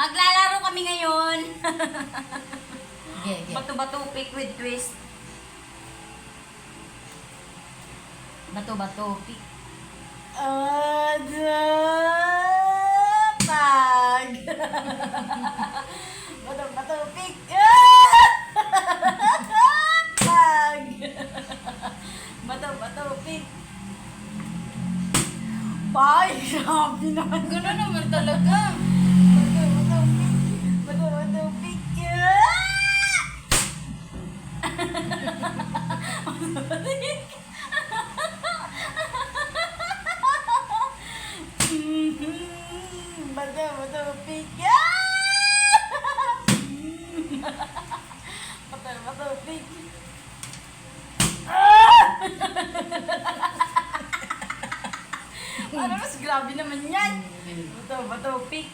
Maglalaro kami ngayon. Okay. Bato-bato pick with twist. Bato-bato pick. Pag. Bato-bato pick. Pag. Bato-bato pick. Pag. Grabe naman. Gano'n naman talaga. Bato-bato pick. Bato-bato pick. Bato-bato pick. Bato-bato pick. Ano mas grabe naman yan? Bato-bato pick.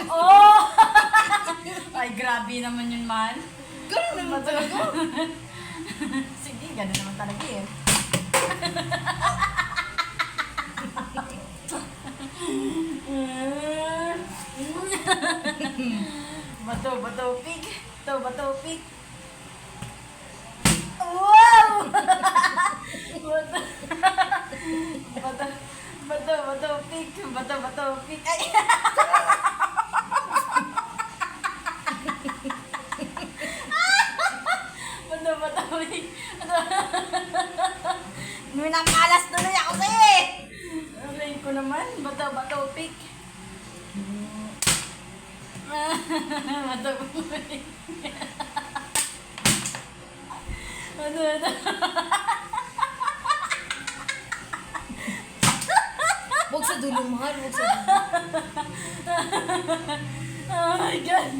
Oh! Ay, grabe naman yun, man. Gano'n naman talaga. Sige, gano'n naman talaga eh. Bato pig. Bato pig. Wow! Bato pig. Bato pig. Ay! Bato pig. Minamalas tuloy ako sa'yo eh. Aray ko naman. Bato pig. Bato pig. Huwag sa dulo, mahal. Huwag sa dulo. Oh my God.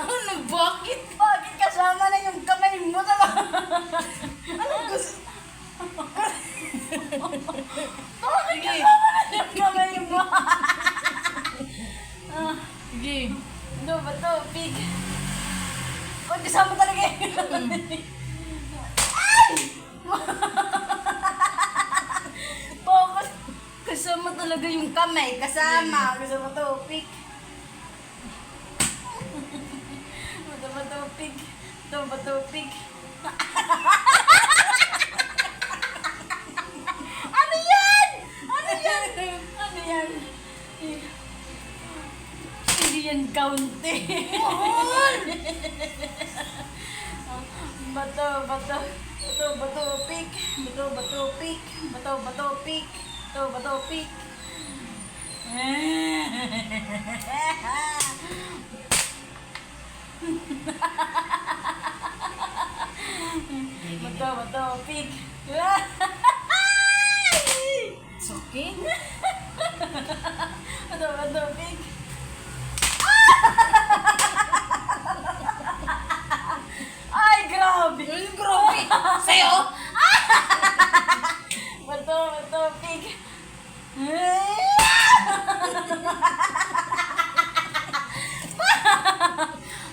Ano, bakit? Bakit kasama na yung kamay mo? Ano gusto? Bakit Sige. kasama na yung kamay mo? Sige. Ano ba to? Pig. Kung kasama talaga yung kamay. Ay! Focus. Kasama talaga yung kamay. Kasama. Kasama to. Pig. Matupig. Matupig. Ano yan? Ano yan? Ano yan? Hindi yan kaunti. Batupig. Batupig. Batupig. Batupig. Batupig. It's okay. Batupig. Ay, grabe. Ay, grabe. Sa'yo? Batupig.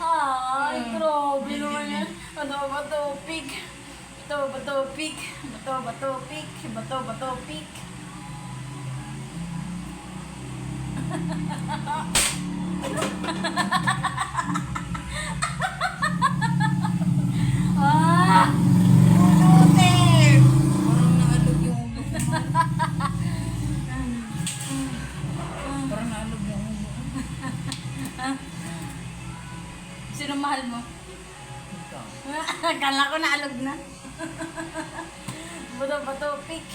Ay, grabe naman yan. Batupig. Batupig. Batupig. Batupig. Ah! Puti! Parang naalog yung ulo. Parang naalog yung ulo. Sino mahal mo? Ikaw. Akala ko naalog na. Batupig.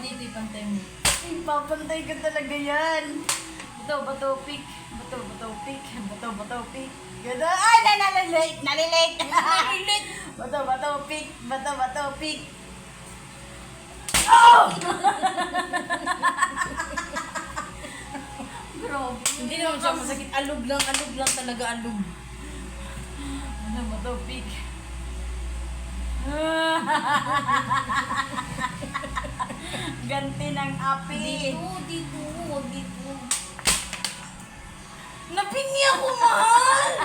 Dito ipantay mo. Ipapantay ka talaga yan. Batupig. Batupig. Batupig. Ganda. Ay, nalilate. Nalilate. Nalilate. Batupig. Batupig. Oh! Grabe. Hindi naman siya masakit. Alog lang talaga, alog. Batupig. Ganti ng api. Dito. Huwag dito. Napingi ako, mahal!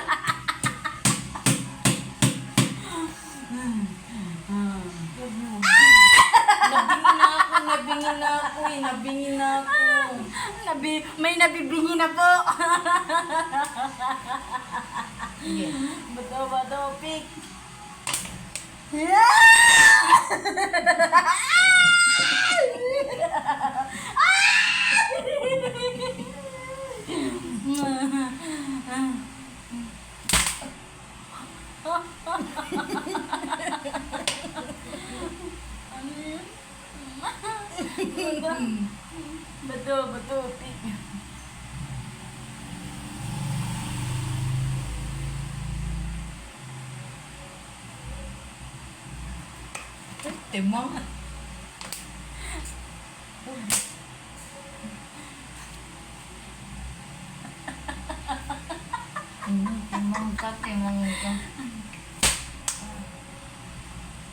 Nabingi na ako. May nabibingi na po. Sige. Bato, pig. Bato, pig. Timang. Timang ka.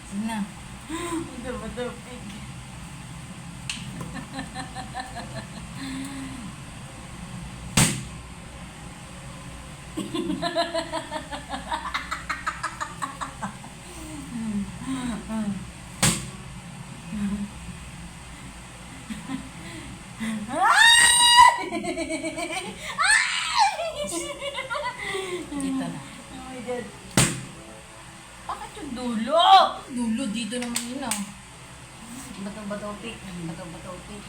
Sige na. Bato, pig. Dito na. Oh my God. Bakit yung dulo? Dulo, dito naman yun ah. Bato, pig. Bato, pig.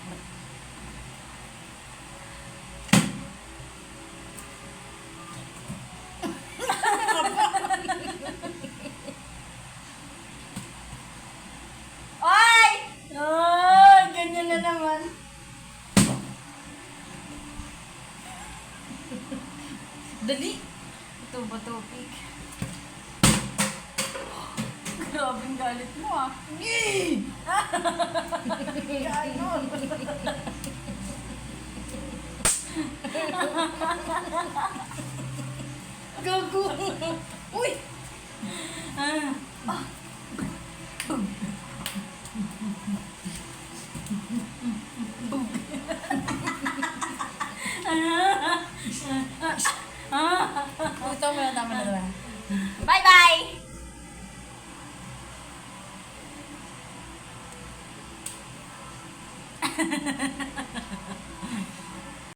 Ay! Oh, ganyan na naman. Dali. Bato, pig. Grabing galit mo ah. Ganon. Gago. Uy! Uy, tama na. Bye-bye!